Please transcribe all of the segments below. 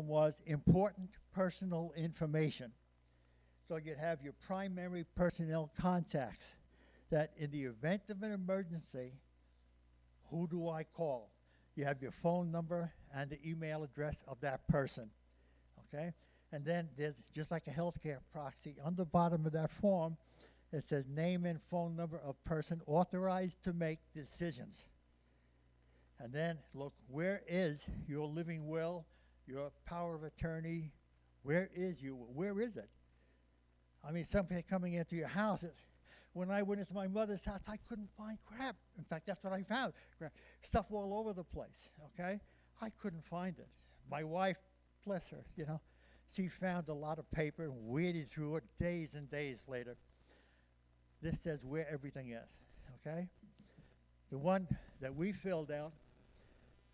was important personal information. So you'd have your primary personnel contacts that in the event of an emergency, who do I call? You have your phone number and the email address of that person, okay? And then there's, just like a healthcare proxy, on the bottom of that form, it says name and phone number of person authorized to make decisions. And then look, where is your living will, your power of attorney? Where is you? Where is it? I mean, something coming into your house. When I went into my mother's house, I couldn't find crap. In fact, that's what I found. Stuff all over the place, okay? I couldn't find it. My wife, bless her, you know, she found a lot of paper and waded through it days and days later. This says where everything is, okay? The one that we filled out,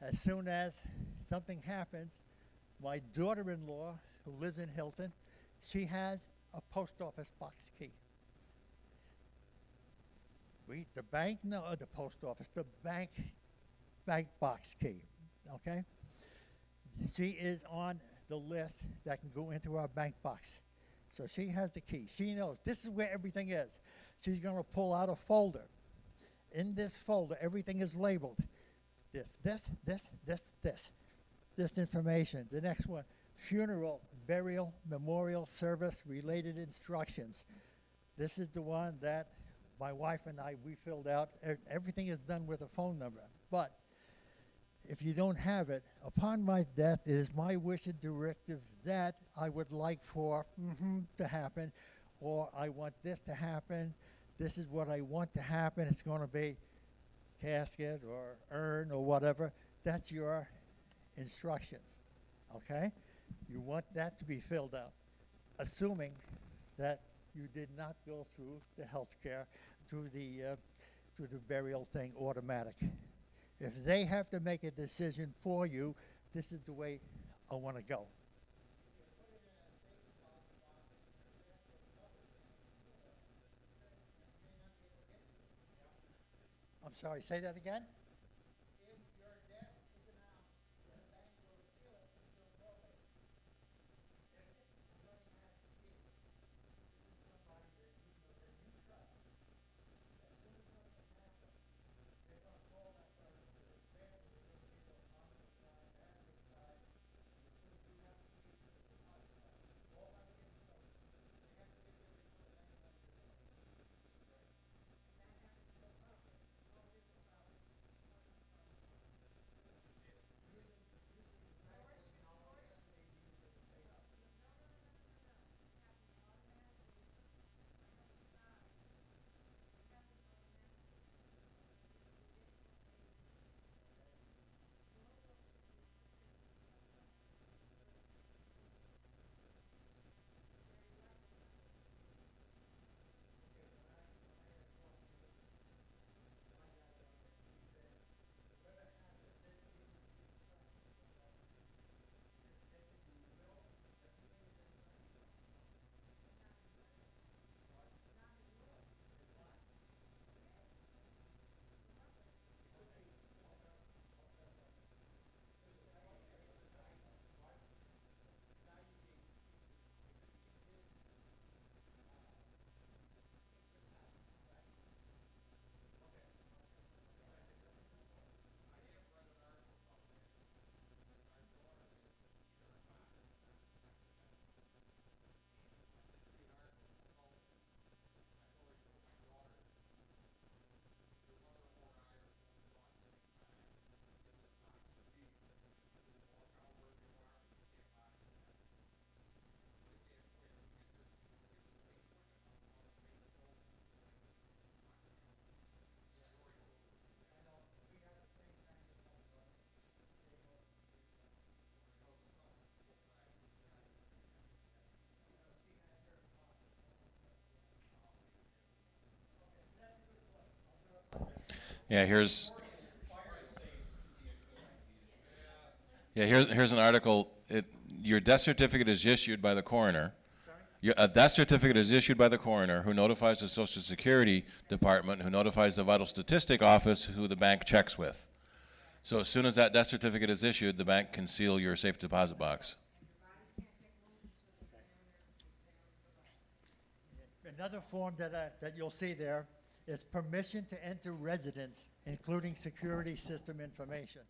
as soon as something happens, my daughter-in-law, who lives in Hilton, she has a post office box key. The bank, no, the post office, the bank box key, okay? She is on the list that can go into our bank box. So she has the key. She knows this is where everything is. She's going to pull out a folder. In this folder, everything is labeled. This information. The next one, funeral, burial, memorial, service, related instructions. This is the one that my wife and I, we filled out. Everything is done with a phone number. But if you don't have it, upon my death, it is my wish and directives that I would like for to happen, or I want this to happen. This is what I want to happen. It's going to be casket or urn or whatever. That's your instructions, okay? You want that to be filled out, assuming that you did not go through the health care, through the burial thing automatic. If they have to make a decision for you, this is the way I want to go. I'm sorry, say that again? Yeah, here's an article. Your death certificate is issued by the coroner. A death certificate is issued by the coroner, who notifies the Social Security Department, who notifies the Vital Statistic Office, who the bank checks with. So as soon as that death certificate is issued, the bank can seal your safe deposit box. Another form that you'll see there is permission to enter residence, including security system information.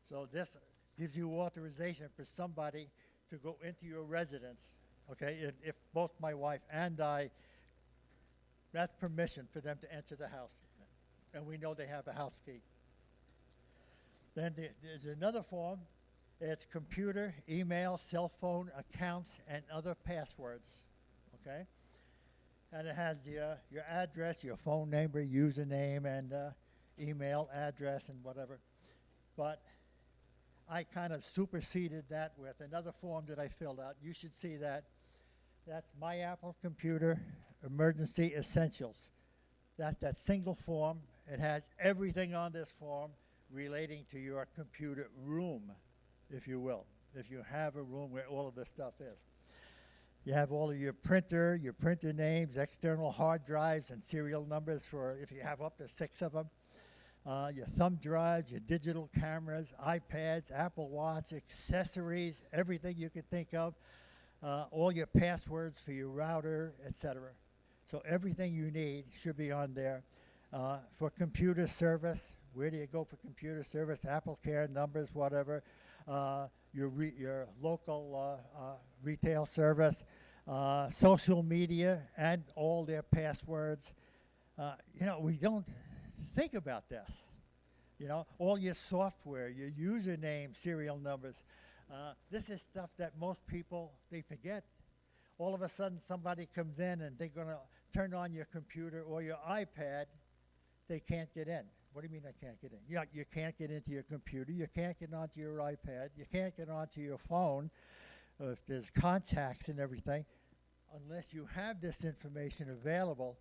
So this gives you authorization for somebody to go into your residence, okay? If both my wife and I, that's permission for them to enter the house. And we know they have a house key. Then there's another form. It's computer, email, cell phone, accounts, and other passwords, okay? And it has your address, your phone number, username, and email address, and whatever. But I kind of superseded that with another form that I filled out. You should see that. That's My Apple Computer Emergency Essentials. That's that single form. It has everything on this form relating to your computer room, if you will, if you have a room where all of this stuff is. You have all of your printer names, external hard drives, and serial numbers for if you have up to 6 of them. Your thumb drives, your digital cameras, iPads, Apple Watch, accessories, everything you can think of, all your passwords for your router, etc. So everything you need should be on there. For computer service, where do you go for computer service? Apple Care numbers, whatever. Your local retail service, social media, and all their passwords. We don't think about this. All your software, your username, serial numbers. This is stuff that most people, they forget. All of a sudden, somebody comes in and they're going to turn on your computer or your iPad. They can't get in. What do you mean I can't get in? You can't get into your computer. You can't get onto your iPad. You can't get onto your phone if there's contacts and everything, unless you have this information available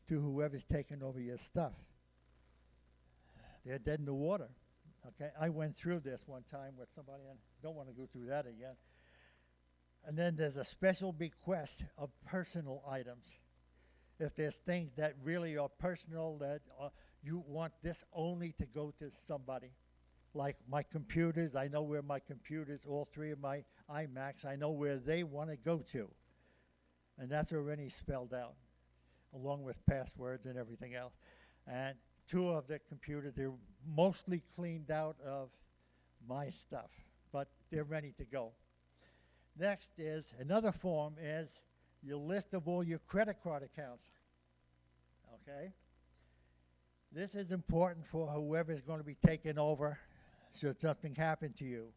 to whoever's taking over your stuff. They're dead in the water. Okay, I went through this one time with somebody, and don't want to go through that again. And then there's a special bequest of personal items. If there's things that really are personal that you want this only to go to somebody, like my computers, I know where my computers, all 3 of my iMacs, I know where they want to go to. And that's already spelled out, along with passwords and everything else. And 2 of the computers, they're mostly cleaned out of my stuff, but they're ready to go. Next is, another form is your list of all your credit card accounts, okay? This is important for whoever's going to be taking over should something happen to you.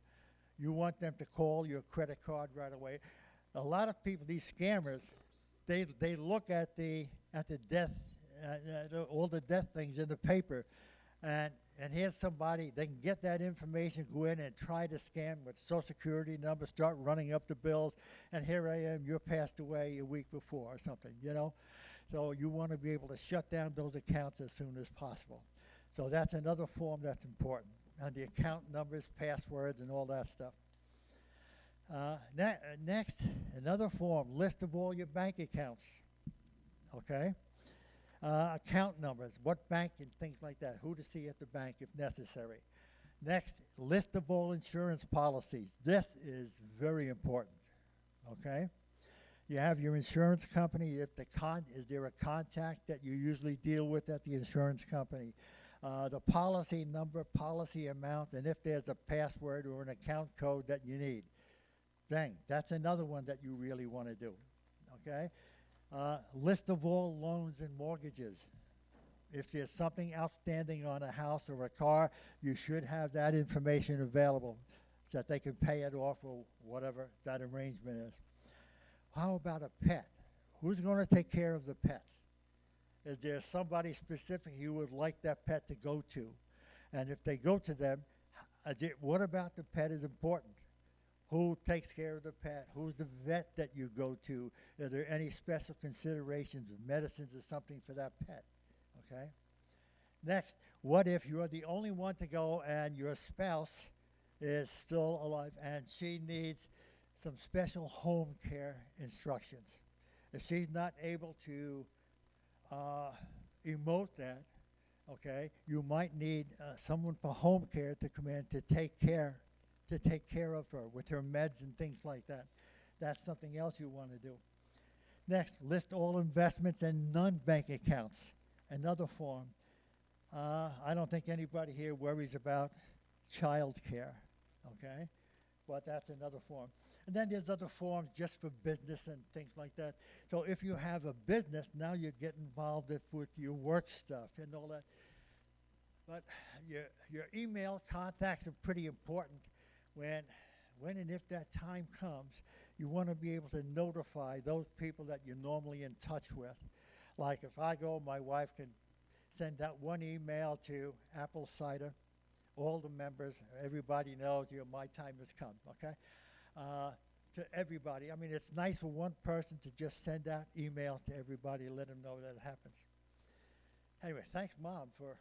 You want them to call your credit card right away. A lot of people, these scammers, they look at the death, all the death things in the paper, and here's somebody, they can get that information, go in and try to scam with Social Security number, start running up the bills, and here I am, you're passed away a week before or something, So you want to be able to shut down those accounts as soon as possible. So that's another form that's important. And the account numbers, passwords, and all that stuff. Next, another form, list of all your bank accounts, okay? Account numbers, what bank and things like that, who to see at the bank if necessary. Next, list of all insurance policies. This is very important, okay? You have your insurance company. Is there a contact that you usually deal with at the insurance company? The policy number, policy amount, and if there's a password or an account code that you need. Bang, that's another one that you really want to do, okay? List of all loans and mortgages. If there's something outstanding on a house or a car, you should have that information available so that they can pay it off or whatever that arrangement is. How about a pet? Who's going to take care of the pets? Is there somebody specific you would like that pet to go to? And if they go to them, what about the pet is important? Who takes care of the pet? Who's the vet that you go to? Are there any special considerations of medicines or something for that pet? Okay? Next, what if you're the only one to go and your spouse is still alive and she needs some special home care instructions? If she's not able to emote that, okay, you might need someone for home care to come in to take care of her with her meds and things like that. That's something else you want to do. Next, list all investments and non-bank accounts. Another form. I don't think anybody here worries about child care, okay? But that's another form. And then there's other forms just for business and things like that. So if you have a business, now you get involved with your work stuff and all that. But your email contacts are pretty important. When and if that time comes, you want to be able to notify those people that you're normally in touch with. Like if I go, my wife can send out one email to Apple CIDER, all the members, everybody knows, my time has come, okay? To everybody. I mean, it's nice for one person to just send out emails to everybody and let them know that it happens. Anyway, thanks, Mom, for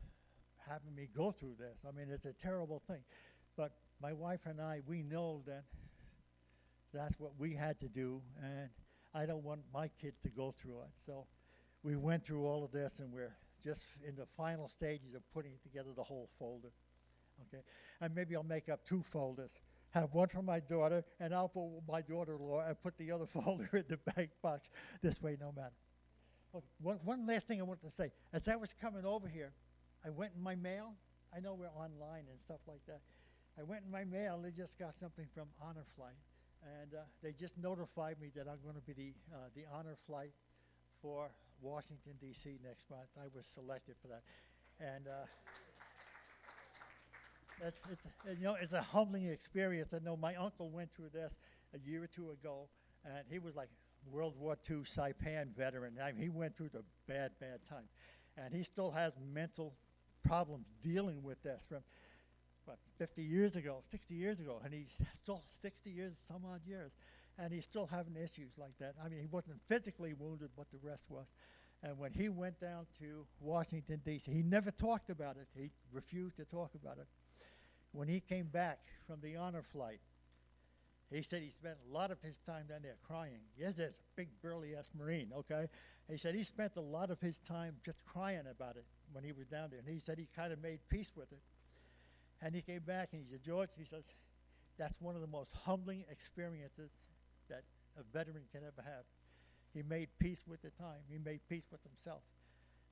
having me go through this. I mean, it's a terrible thing. But my wife and I, we know that that's what we had to do, and I don't want my kids to go through it. So we went through all of this, and we're just in the final stages of putting together the whole folder. Okay, and maybe I'll make up 2 folders. Have one for my daughter, and I'll put my daughter-in-law and put the other folder in the bank box. This way, no matter. Okay, one last thing I want to say. As I was coming over here, I went in my mail. I know we're online and stuff like that. I went in my mail, and they just got something from Honor Flight. And they just notified me that I'm going to be the Honor Flight for Washington, D.C. next month. I was selected for that. And it's a humbling experience. I know my uncle went through this a year or 2 ago, and he was like World War II Saipan veteran. I mean, he went through the bad time. And he still has mental problems dealing with this from, 50 years ago, 60 years ago, and he's still 60 years, some odd years, and he's still having issues like that. I mean, he wasn't physically wounded, but the rest was. And when he went down to Washington, D.C., he never talked about it. He refused to talk about it. When he came back from the Honor Flight, he said he spent a lot of his time down there crying. Yes, there's a big burly-ass Marine, okay? He said he spent a lot of his time just crying about it when he was down there. And he said he kind of made peace with it. And he came back and he said, George, he says, that's one of the most humbling experiences that a veteran can ever have. He made peace with the time. He made peace with himself.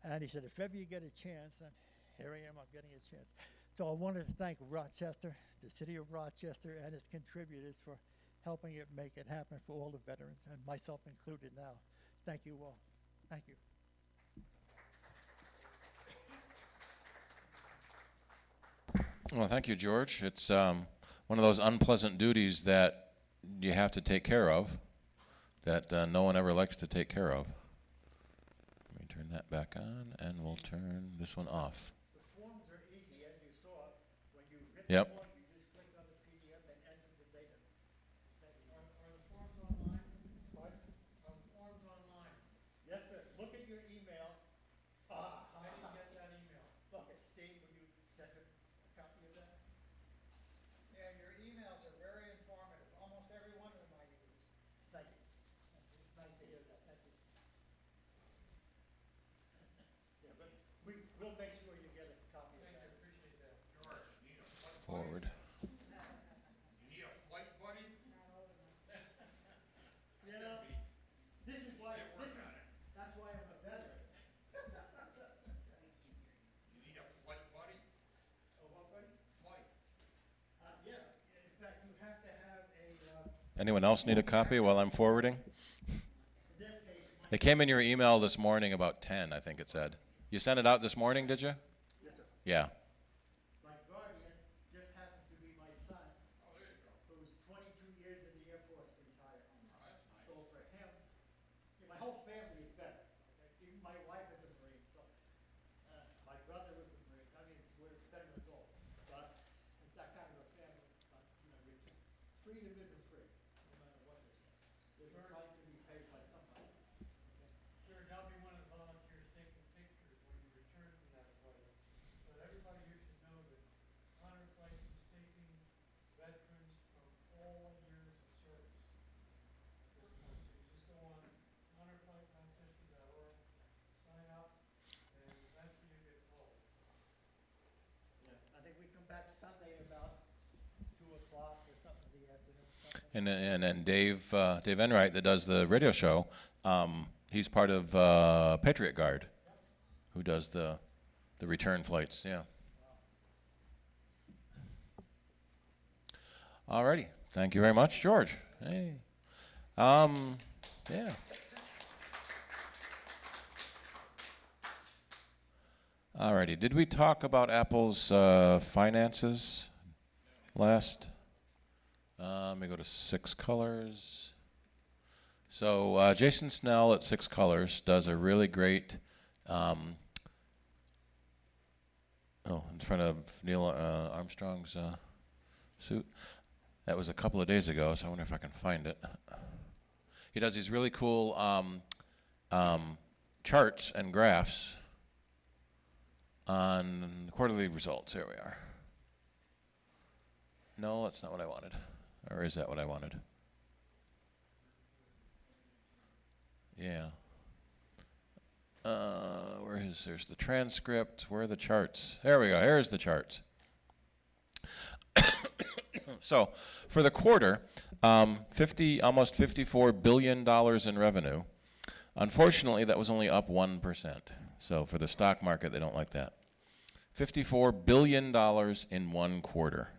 And he said, if ever you get a chance, and here I am, I'm getting a chance. So I wanted to thank Rochester, the city of Rochester, and its contributors for helping it make it happen for all the veterans, and myself included now. Thank you all. Thank you. Well, thank you, George. It's one of those unpleasant duties that you have to take care of, that no one ever likes to take care of. Let me turn that back on, and we'll turn this one off. The forms are easy, as you saw. When you hit Yep. the form, you just click on the PDF and enter the data. Are the forms online? Pardon? Are the forms online? Yes, sir. Look at your email. I didn't get that email. Okay, Steve, will you send a copy of that? Yeah, your emails are very informative. Almost every one of them I use. Thank you. It's nice to hear that. Thank you. Yeah, but we'll make sure you get a copy of that. Appreciate that. George, you need a flight Forward. buddy? You need a flight buddy? You know, this is why, Get working on it. that's why I'm a veteran. You need a flight buddy? Oh, what, buddy? Flight. Yeah, in fact, you have to have a, Anyone else need a copy while I'm forwarding? in this case, It came in your email this morning about 10, I think it said. You sent it out this morning, did you? yes, sir. Yeah. My guardian just happens to be my son, Oh, there you go. who's 22 years in the Air Force retired. Oh, that's nice. So for him, my whole family is veterans. Okay? Even my wife is a Marine. So my brother was a Marine. I mean, we're veterans all. But it's that kind of a family. But, freedom isn't free, no matter what they say. There's a price to be paid by somebody. Jared, I'll be one of the volunteers taking pictures when you return from that flight. But everybody here should know that Honor Flight is taking veterans from all years of service at this point. So you just go on honorflightmanchester.org, sign up, and eventually you get called. Yeah, I think we come back Sunday about 2 o'clock or something in the afternoon. Something. And then Dave Enright, that does the radio show, He's part of Patriot Guard, who does the return flights. Yeah. Alrighty. Thank you very much, George. Hey. Yeah. Alrighty. Did we talk about Apple's finances last? Let me go to 6 Colors. So Jason Snell at 6 Colors does a really great, in front of Neil Armstrong's suit. That was a couple of days ago, so I wonder if I can find it. He does these really cool charts and graphs on the quarterly results. Here we are. No, that's not what I wanted. Or is that what I wanted? Yeah. There's the transcript. Where are the charts? There we go. Here's the charts. So for the quarter, almost $54 billion in revenue. Unfortunately, that was only up 1%. So for the stock market, they don't like that. $54 billion in one quarter.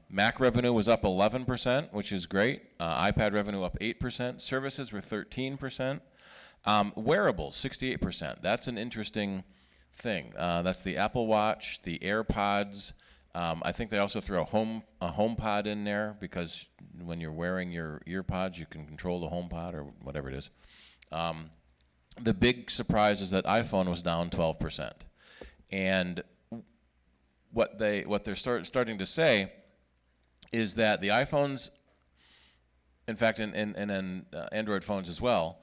Mac revenue was up 11%, which is great. iPad revenue up 8%. Services were 13%. Wearables, 68%. That's an interesting thing. That's the Apple Watch, the AirPods. I think they also throw a HomePod in there because when you're wearing your earpods, you can control the HomePod or whatever it is. The big surprise is that iPhone was down 12%. And what they're starting to say is that the iPhones, in fact, and Android phones as well,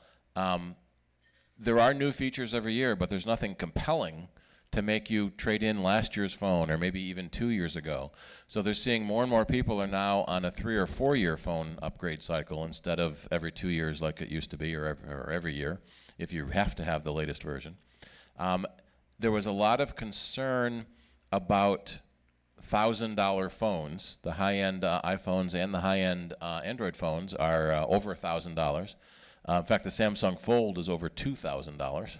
there are new features every year, but there's nothing compelling to make you trade in last year's phone or maybe even 2 years ago. So they're seeing more and more people are now on a 3 or 4 year phone upgrade cycle instead of every 2 years like it used to be, or every year, if you have to have the latest version. There was a lot of concern about $1,000 phones. The high-end iPhones and the high-end Android phones are over $1,000. In fact, the Samsung Fold is over $2,000.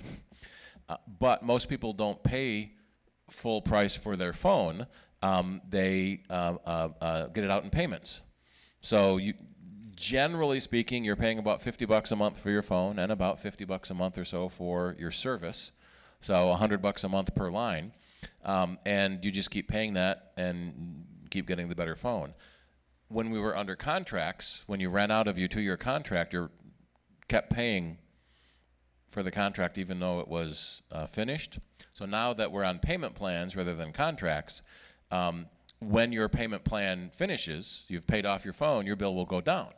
But most people don't pay full price for their phone. They get it out in payments. So generally speaking, you're paying about $50 a month for your phone and about $50 a month or so for your service. So $100 a month per line. And you just keep paying that and keep getting the better phone. When we were under contracts, when you ran out of your 2-year contract, you kept paying for the contract even though it was finished. So now that we're on payment plans rather than contracts, when your payment plan finishes, you've paid off your phone, your bill will go down.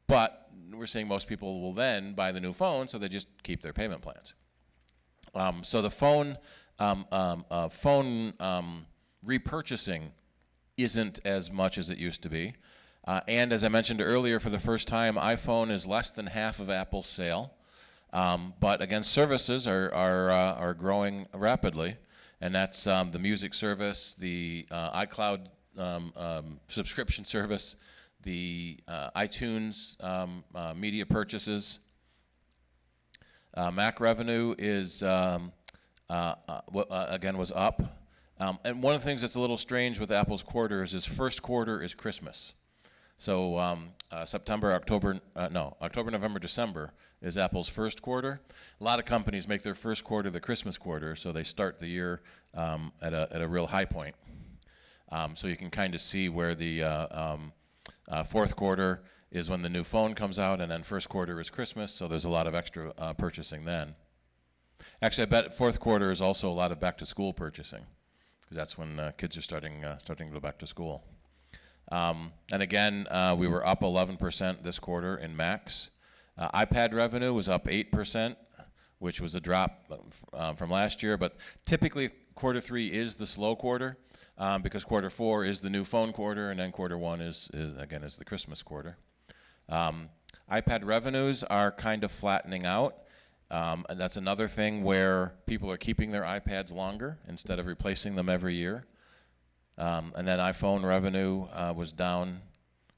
But we're seeing most people will then buy the new phone, so they just keep their payment plans. So the phone repurchasing isn't as much as it used to be. And as I mentioned earlier, for the first time, iPhone is less than half of Apple's sale. But again, services are growing rapidly, and that's the music service, the iCloud subscription service, the iTunes media purchases. Mac revenue is again was up, and one of the things that's a little strange with Apple's quarters is first quarter is Christmas. So October, November, December is Apple's first quarter. A lot of companies make their first quarter the Christmas quarter, so they start the year at a real high point. So you can kind of see where the fourth quarter is when the new phone comes out, and then first quarter is Christmas, so there's a lot of extra purchasing then. Actually, I bet fourth quarter is also a lot of back-to-school purchasing, because that's when kids are starting to go back to school. And again, we were up 11% this quarter in Macs. iPad revenue was up 8%, which was a drop from last year. But typically, quarter 3 is the slow quarter because quarter 4 is the new phone quarter, and then quarter 1 is the Christmas quarter. iPad revenues are kind of flattening out. And that's another thing where people are keeping their iPads longer instead of replacing them every year. And then iPhone revenue was down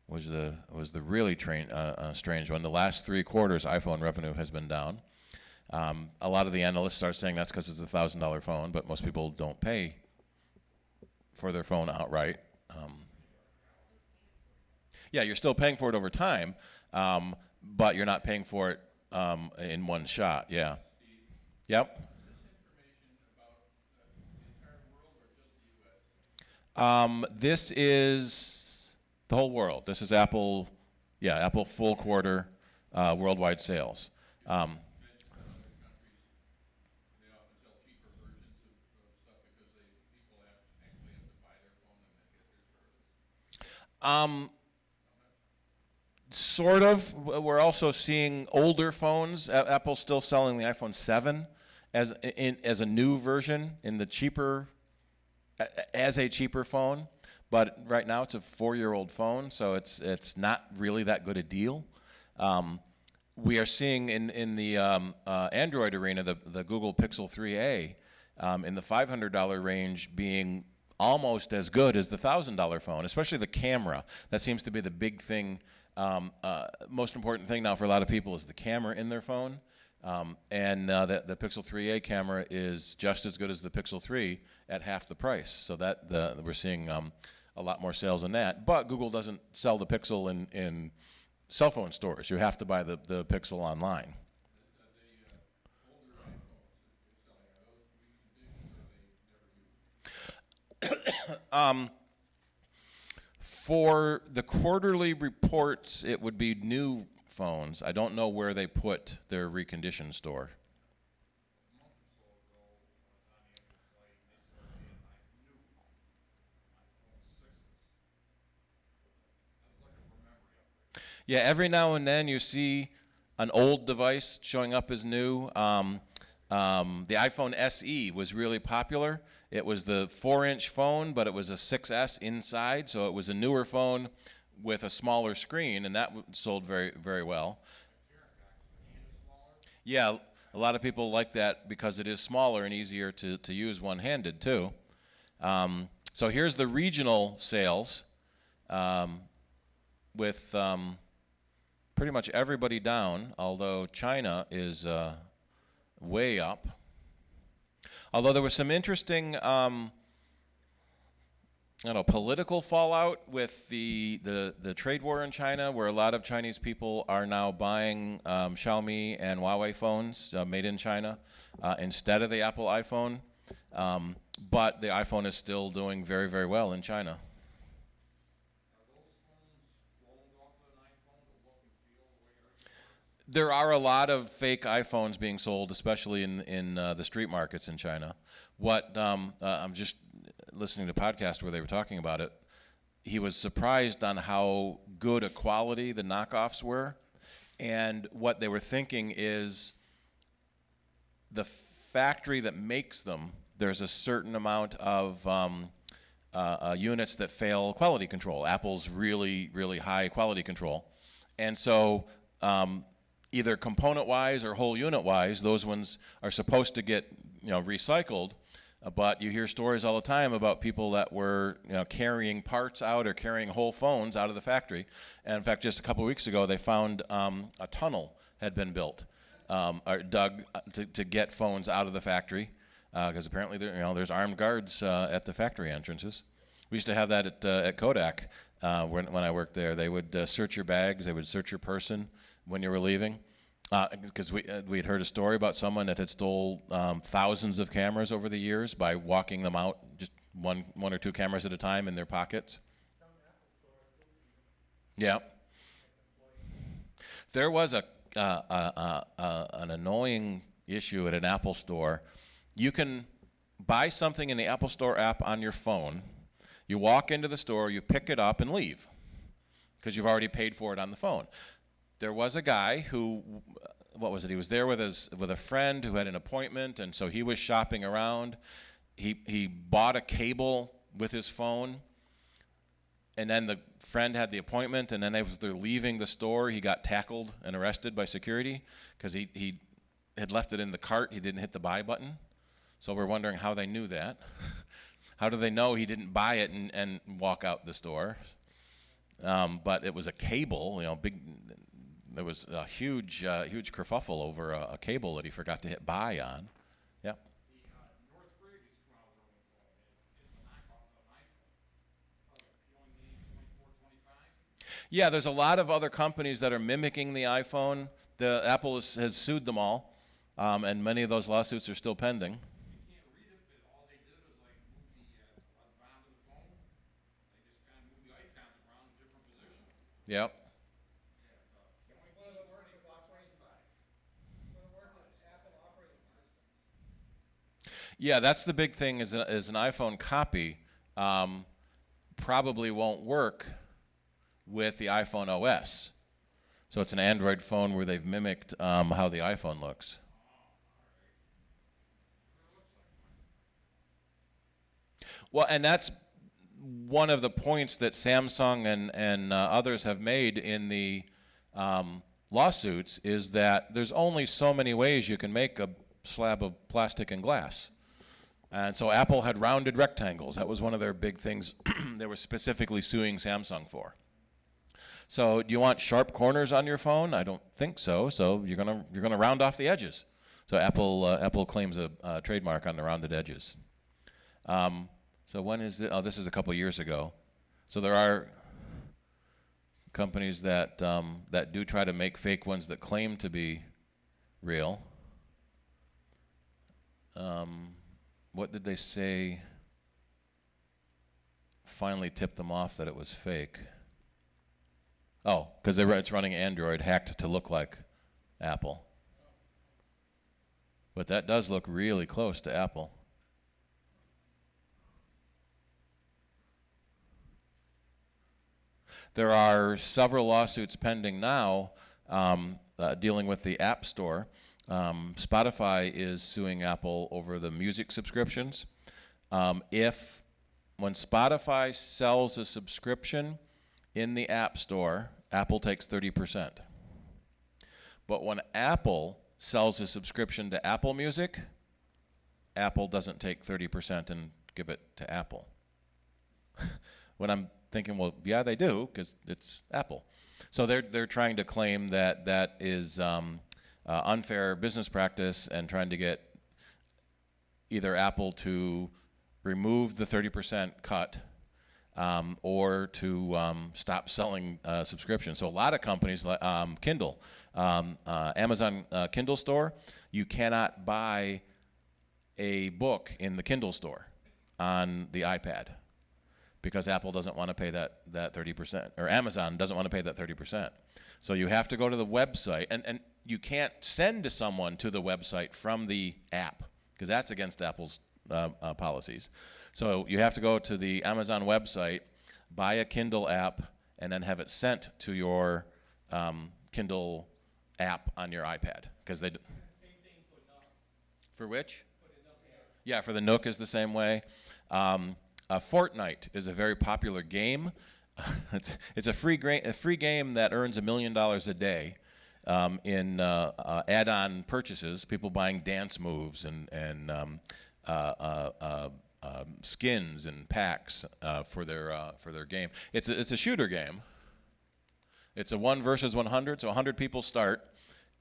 was the really strange one. The last 3 quarters, iPhone revenue has been down. A lot of the analysts are saying that's because it's a $1,000 phone, but most people don't pay for their phone outright. Yeah, you're still paying for it over time, but you're not paying for it in one shot. Yeah. Yep. This is the whole world. This is Apple, yeah, Apple full quarter worldwide sales. Sort of. We're also seeing older phones. Apple's still selling the iPhone 7 as a new version in the cheaper, as a cheaper phone. But right now it's a 4-year-old phone, so it's not really that good a deal. We are seeing in the Android arena the Google Pixel 3a in the $500 range being almost as good as the $1,000 phone, especially the camera. That seems to be the big thing. Most important thing now for a lot of people is the camera in their phone. And the Pixel 3a camera is just as good as the Pixel 3 at half the price. So that we're seeing a lot more sales in that. But Google doesn't sell the Pixel in cell phone stores. You have to buy the Pixel online. For the quarterly reports, it would be new phones. I don't know where they put their reconditioned store. Yeah, every now and then you see an old device showing up as new. The iPhone SE was really popular. It was the 4-inch phone, but it was a 6S inside, so it was a newer phone with a smaller screen, and that sold very, very well. Yeah, a lot of people like that because it is smaller and easier to use one-handed, too. So here's the regional sales with pretty much everybody down, although China is way up. Although there was some interesting political fallout with the trade war in China, where a lot of Chinese people are now buying Xiaomi and Huawei phones made in China instead of the Apple iPhone. But the iPhone is still doing very, very well in China. There are a lot of fake iPhones being sold, especially in the street markets in China. What I'm just listening to a podcast where they were talking about it. He was surprised on how good a quality the knockoffs were, and what they were thinking is the factory that makes them. There's a certain amount of units that fail quality control. Apple's really, really high quality control, and so. Either component-wise or whole unit-wise, those ones are supposed to get recycled, but you hear stories all the time about people that were carrying parts out or carrying whole phones out of the factory. And in fact, just a couple of weeks ago, they found a tunnel had been built or dug to get phones out of the factory because apparently there's armed guards at the factory entrances. We used to have that at Kodak when I worked there. They would search your bags, they would search your person when you were leaving, because we had heard a story about someone that had stole thousands of cameras over the years by walking them out, just one or two cameras at a time in their pockets. Yeah. There was an annoying issue at an Apple store. You can buy something in the Apple Store app on your phone. You walk into the store, you pick it up, and leave because you've already paid for it on the phone. There was a guy who, what was it? He was there with a friend who had an appointment, and so he was shopping around. He bought a cable with his phone, and then the friend had the appointment, and then as they're leaving the store, he got tackled and arrested by security because he had left it in the cart. He didn't hit the buy button. So we're wondering how they knew that. How do they know he didn't buy it and walk out the store? but it was a cable, big. There was a huge kerfuffle over a cable that he forgot to hit buy on. Yep. North Korea just came out with their own phone. It's a knockoff of an iPhone. You only need 24, 25. Yeah, there's a lot of other companies that are mimicking the iPhone. Apple has sued them all, and many of those lawsuits are still pending. You can't read it, but all they did was like move the bottom of the phone. They just kind of move the icons around in different positions. Yep. Will it work with Apple operating systems? Yeah, that's the big thing. Is an iPhone copy probably won't work with the iPhone OS. So it's an Android phone where they've mimicked how the iPhone looks. Well, and that's one of the points that Samsung and others have made in the lawsuits, is that there's only so many ways you can make a slab of plastic and glass. And so Apple had rounded rectangles. That was one of their big things they were specifically suing Samsung for. So do you want sharp corners on your phone? I don't think so. So you're gonna round off the edges. So Apple claims a trademark on the rounded edges. So when is it? Oh, this is a couple years ago. So there are companies that do try to make fake ones that claim to be real. What did they say finally tipped them off that it was fake? Oh, because it's running Android, hacked to look like Apple. But that does look really close to Apple. There are several lawsuits pending now dealing with the App Store. Spotify is suing Apple over the music subscriptions. When Spotify sells a subscription in the App Store, Apple takes 30%. But when Apple sells a subscription to Apple Music, Apple doesn't take 30% and give it to Apple. When I'm thinking, well, yeah, they do, because it's Apple. So they're trying to claim that is unfair business practice, and trying to get either Apple to remove the 30% cut or to stop selling subscriptions. So a lot of companies, like Kindle, Amazon Kindle store, you cannot buy a book in the Kindle store on the iPad, because Apple doesn't want to pay that 30%, or Amazon doesn't want to pay that 30%. So you have to go to the website, and you can't send to someone to the website from the app, because that's against Apple's policies. So you have to go to the Amazon website, buy a Kindle app, and then have it sent to your Kindle app on your iPad, because they. Same thing for Nook. For which? For the Nook app. Yeah, for the Nook is the same way. Fortnite is a very popular game. It's a free game that earns $1 million a day in add-on purchases. People buying dance moves and skins and packs for their game. It's a shooter game. It's a 1 versus 100. So 100 people start,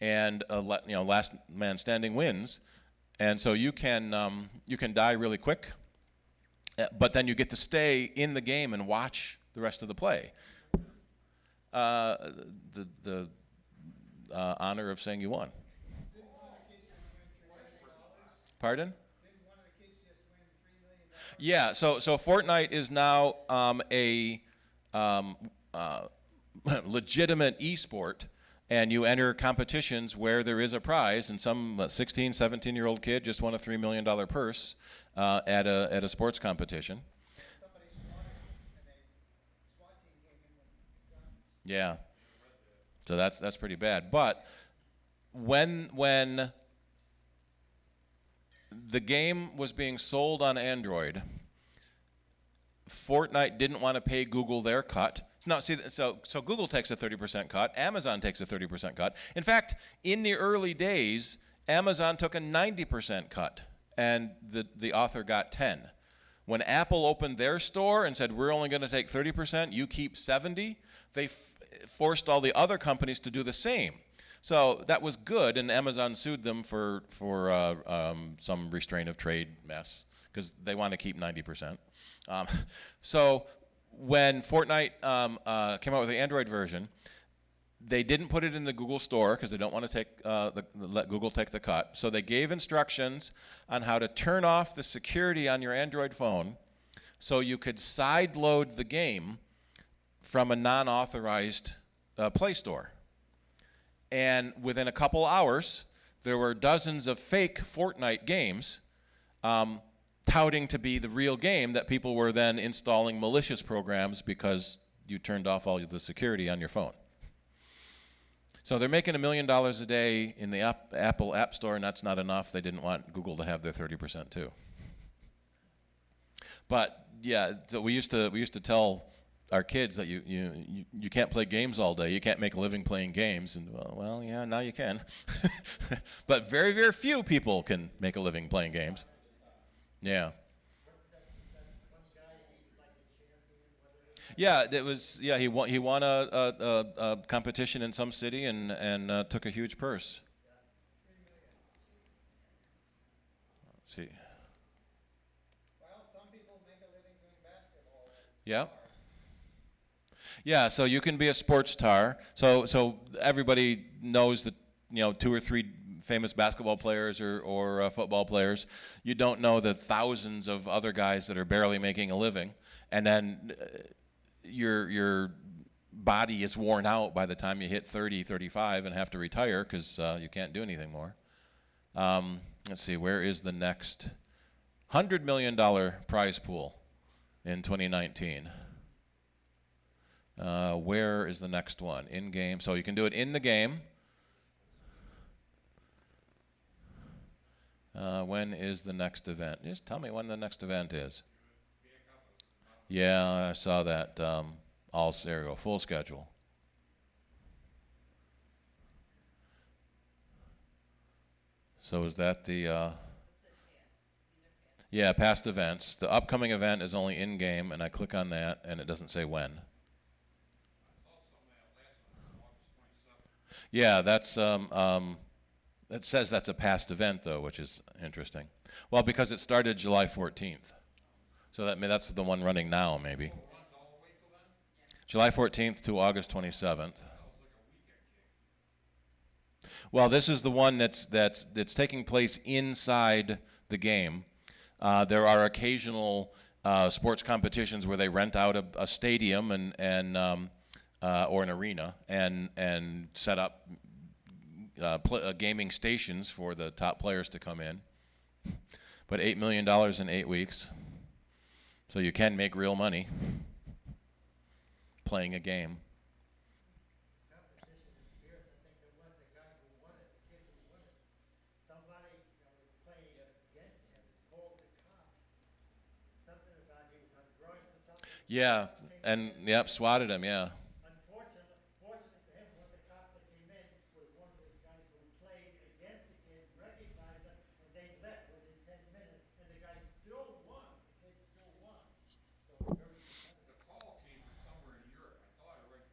and last man standing wins. And so you can die really quick. But then you get to stay in the game and watch the rest of the play. The honor of saying you won. Didn't one of the kids just win $3 million? Pardon? Didn't one of the kids just win $3 million? Yeah. So Fortnite is now a legitimate esport, and you enter competitions where there is a prize. And some 16, 17-year-old kid just won a $3 million purse at a sports competition. Somebody swatted him, and the SWAT team came in with guns. Yeah. So that's pretty bad. But when the game was being sold on Android, Fortnite didn't want to pay Google their cut. No, see, so Google takes a 30% cut. Amazon takes a 30% cut. In fact, in the early days, Amazon took a 90% cut, and the author got 10. When Apple opened their store and said, we're only going to take 30%, you keep 70, they forced all the other companies to do the same. So that was good, and Amazon sued them for some restraint of trade mess because they want to keep 90%. So when Fortnite came out with the Android version, they didn't put it in the Google store because they don't want to take let Google take the cut. So they gave instructions on how to turn off the security on your Android phone so you could side load the game from a non-authorized Play Store. And within a couple hours, there were dozens of fake Fortnite games touting to be the real game that people were then installing malicious programs because you turned off all of the security on your phone. So they're making $1 million a day in the Apple App Store, and that's not enough. They didn't want Google to have their 30% too. But yeah, so we used to tell our kids that you can't play games all day. You can't make a living playing games. And well, yeah, now you can. But very, very few people can make a living playing games. Yeah. Yeah, it was. Yeah, he won a competition in some city and took a huge purse. Let's see. Well, some people make a living doing basketball. Yeah. Yeah, so you can be a sports star. So everybody knows that 2 or 3 famous basketball players or football players. You don't know the thousands of other guys that are barely making a living, and then your body is worn out by the time you hit 30, 35 and have to retire because you can't do anything more. Let's see, where is the next $100 million prize pool in 2019? Where is the next one? In game. So you can do it in the game. When is the next event? Just tell me when the next event is. Yeah, I saw that. There you go, full schedule. So is that the... Yeah, past events. The upcoming event is only in-game, and I click on that, and it doesn't say when. Yeah, that's it says that's a past event though, which is interesting. Well, because it started July 14th, so that's the one running now, maybe. July 14th to August 27th. Well, this is the one that's taking place inside the game. There are occasional sports competitions where they rent out a stadium and or an arena and set up gaming stations for the top players to come in. But $8 million in 8 weeks, so you can make real money playing a game. Competition is fierce. I think the guy who won it, the kid who won it, somebody was playing against him, called the cops. Something about he was on drugs or something. Yeah, and swatted him. Yeah. Fortunately for him, one of the cops that came in was one of those guys who played against the kid, recognized him, and they left within 10 minutes, and the guy still won. The kid still won. So very competitive. The call came from somewhere in Europe. I thought I read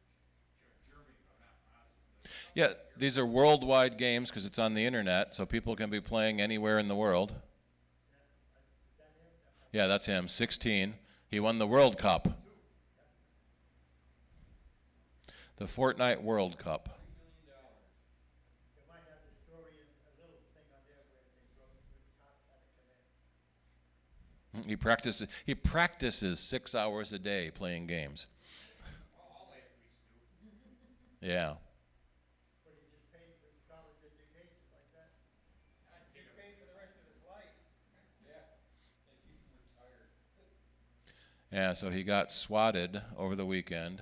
Germany, but not honestly. Yeah, these are worldwide games because it's on the internet, so people can be playing anywhere in the world. Yeah, that's him, 16. He won the World Cup. The Fortnite World Cup. They might have the story in a little thing on there where they wrote where the cops had to come in. He practices 6 hours a day playing games. All athletes do. Yeah. But he just paid for his college education like that. He's paid for the rest of his life. Yeah. And he's retired. Yeah, so he got swatted over the weekend.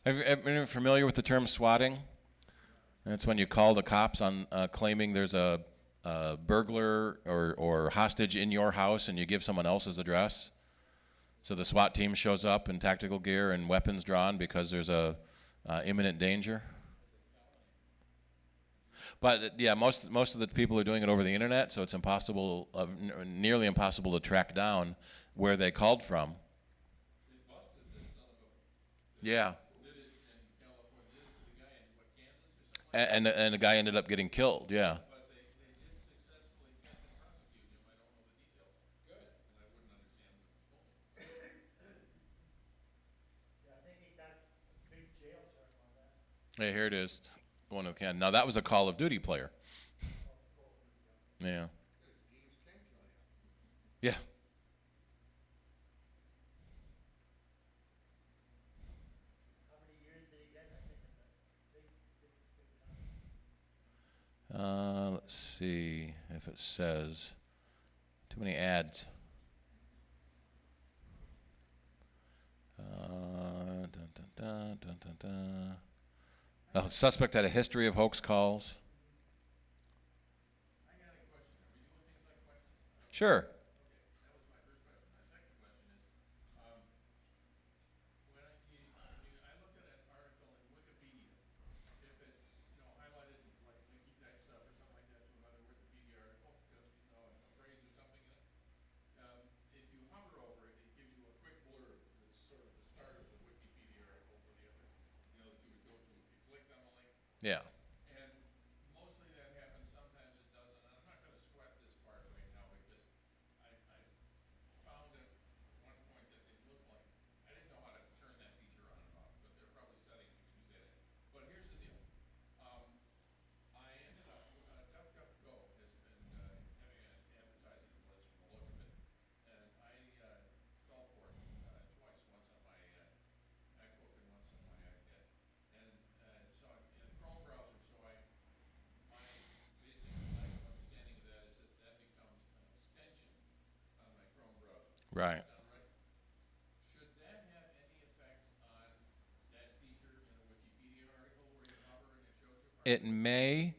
Have you been familiar with the term swatting? That's when you call the cops on claiming there's a burglar or hostage in your house and you give someone else's address. So the SWAT team shows up in tactical gear and weapons drawn because there's a imminent danger. But yeah, most of the people are doing it over the internet, so it's impossible, nearly impossible to track down where they called from. They busted this son of a. Yeah. Lit his And the guy ended up getting killed, yeah. But they did successfully catch and prosecute him. I don't know the details. Good, and I wouldn't understand what he told me. Yeah, I think he got a big jail term on that. Hey, here it is. One who can. Now that was a Call of Duty player. Yeah. Because games can kill you. Yeah. How many years did he get? I think it's a big time. Let's see if it says. Too many ads. Dun, dun, dun, dun, dun, dun. Oh, suspect had a history of hoax calls. I got a question. Are we doing things like questions? Sure. Okay, that was my first question. My second question is, when I looked at an article in Wikipedia, if it's, highlighted like linky type stuff or something like that to another Wikipedia article, just, a phrase or something in it, if you hover over it, it gives you a quick blurb that's sort of the start of the Wikipedia article for the other, that you would go to if you clicked on the link. Yeah. And mostly that happens, sometimes it doesn't, and I'm not gonna sweat this part right now because I found at one point that it looked like, I didn't know how to turn that feature on and off, but there are probably settings you can do that in. But here's the deal, I ended up, DuckDuckGo has been, having an advertising list from the look of it, and I, fell for it, twice, once on my, MacBook and once on my iPad. And, so I'm in a Chrome browser, so my basic lack of understanding of that is that becomes an extension on my Chrome browser. Right. Sound right? Should that have any effect on that feature in a Wikipedia article where you hover and it shows you? It may.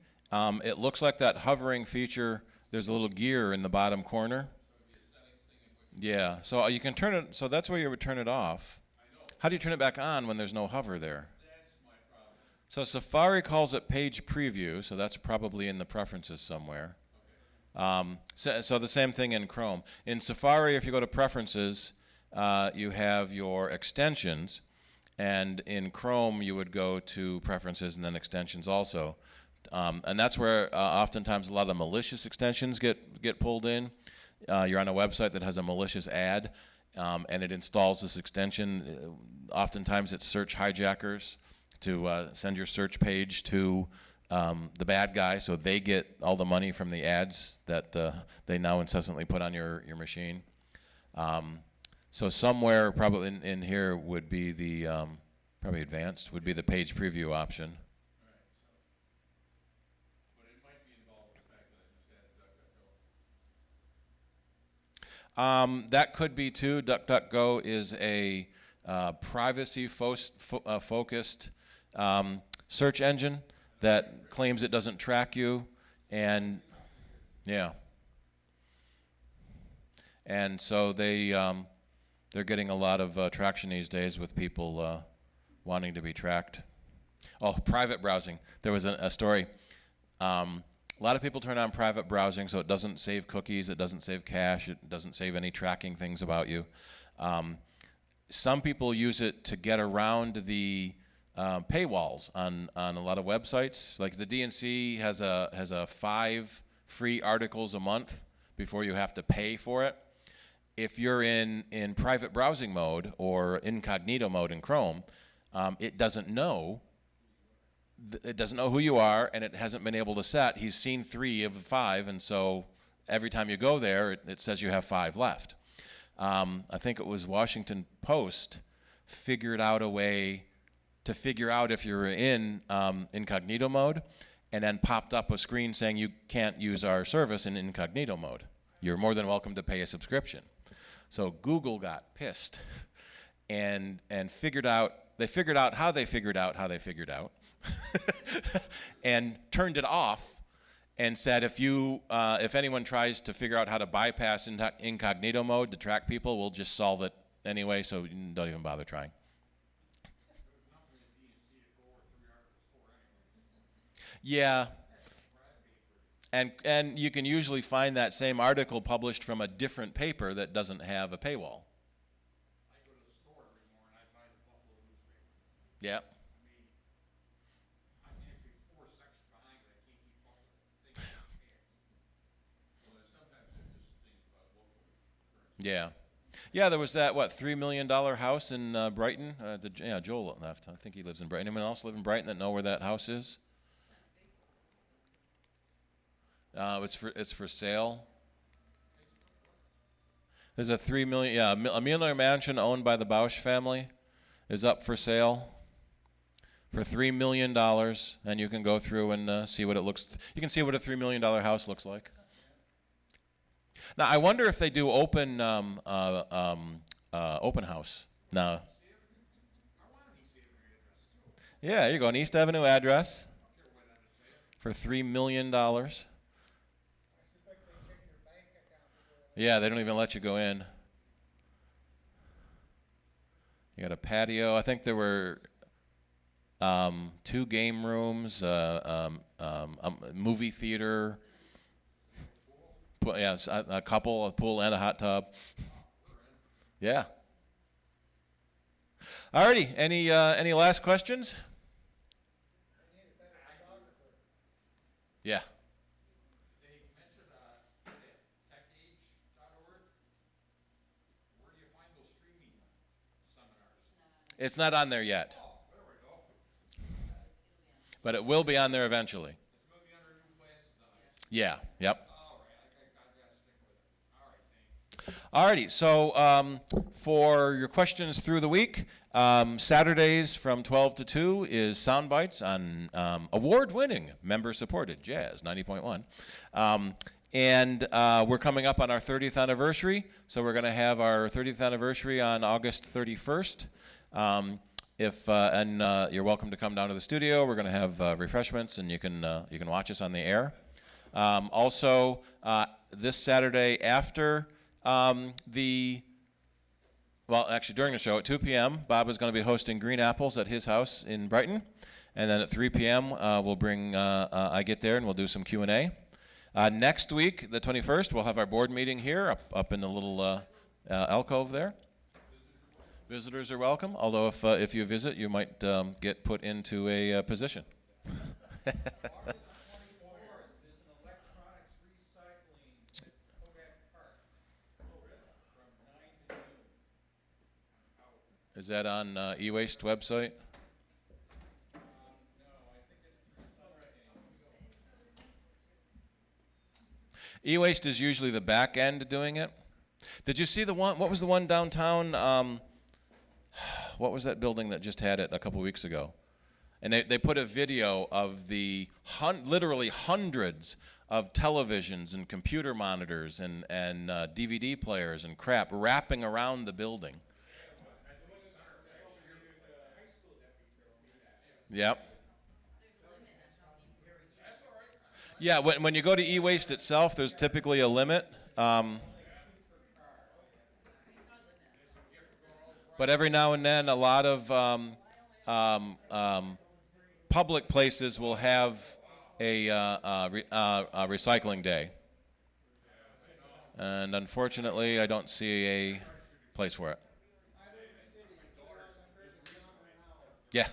It looks like that hovering feature, there's a little gear in the bottom corner. So it'd be a settings thing in Wikipedia. Yeah. So you can turn it, so that's where you would turn it off. I know, How do you turn it back on when there's no hover there? that's my problem. So Safari calls it page preview, so that's probably in the preferences somewhere. So the same thing in Chrome. In Safari, if you go to preferences, you have your extensions, and in Chrome you would go to preferences and then extensions also. And that's where oftentimes a lot of malicious extensions get pulled in. You're on a website that has a malicious ad, and it installs this extension. Oftentimes it's search hijackers to send your search page to the bad guy, so they get all the money from the ads that they now incessantly put on your machine. So somewhere probably in here would be the, probably advanced, would be the page preview option. But it might be involved with the fact that I just added DuckDuckGo. That could be too. DuckDuckGo is a privacy-focused search engine that claims it doesn't track you, and yeah, and so they're getting a lot of traction these days with people wanting to be tracked. Oh, private browsing. There was a story. A lot of people turn on private browsing, so it doesn't save cookies, it doesn't save cache, it doesn't save any tracking things about you. Some people use it to get around the paywalls on a lot of websites. Like the DNC has a 5 free articles a month before you have to pay for it. If you're in private browsing mode or incognito mode in Chrome, it doesn't know. It doesn't know who you are, and it hasn't been able to set. He's seen 3 of the 5, and so every time you go there, it says you have 5 left. I think it was Washington Post figured out a way to figure out if you're in incognito mode, and then popped up a screen saying you can't use our service in incognito mode. You're more than welcome to pay a subscription. So Google got pissed and figured out how they figured out and turned it off and said if anyone tries to figure out how to bypass incognito mode to track people, we'll just solve it anyway, so don't even bother trying. Yeah. And you can usually find that same article published from a different paper that doesn't have a paywall. I go to the store every morning, I buy the Buffalo newspaper. Yeah. I mean, I'm actually 4 seconds Yeah. Yeah, there was that, what, $3 million house in Brighton? Yeah, Joel left. I think he lives in Brighton. Anyone else live in Brighton that know where that house is? It's for sale. There's a $3 million, yeah, a million mansion owned by the Bausch family is up for sale for $3 million, and you can go through and see what it looks. You can see what a $3 million house looks like. Now, I wonder if they do open open house now. Yeah, there you go, an East Avenue address for $3 million. Yeah, they don't even let you go in. You got a patio. I think there were 2 game rooms, a movie theater. Yeah, a couple, a pool and a hot tub. Yeah. Alrighty. Any last questions? Yeah. They mentioned techage.org. Where do you find those streaming seminars? It's not on there yet, Oh, there we go. but it will be on there eventually. It's going to be under new classes now. Yeah. Yep. All right, I got to stick with it. All right, thanks. Alrighty, so for your questions through the week, Saturdays from 12 to 2 is Sound Bites on award-winning, member-supported Jazz 90.1. And we're coming up on our 30th anniversary, so we're going to have our 30th anniversary on August 31st. You're welcome to come down to the studio. We're going to have refreshments, and you can watch us on the air. Also, this Saturday after during the show at 2 p.m., Bob is going to be hosting Green Apples at his house in Brighton. And then at 3 p.m., we'll bring I Get There, and we'll do some Q&A. Next week, the 21st, we'll have our board meeting here up in the little alcove there. Visitors are welcome, although if you visit, you might get put into a position. Is that on e-waste website? E-waste is usually the back end doing it. Did you see the one? What was the one downtown? What was that building that just had it a couple weeks ago? And they put a video of the literally hundreds of televisions and computer monitors and DVD players and crap wrapping around the building. Yep. Yeah, when you go to e-waste itself, there's typically a limit. But every now and then, a lot of public places will have a recycling day. And unfortunately, I don't see a place for it. Yeah.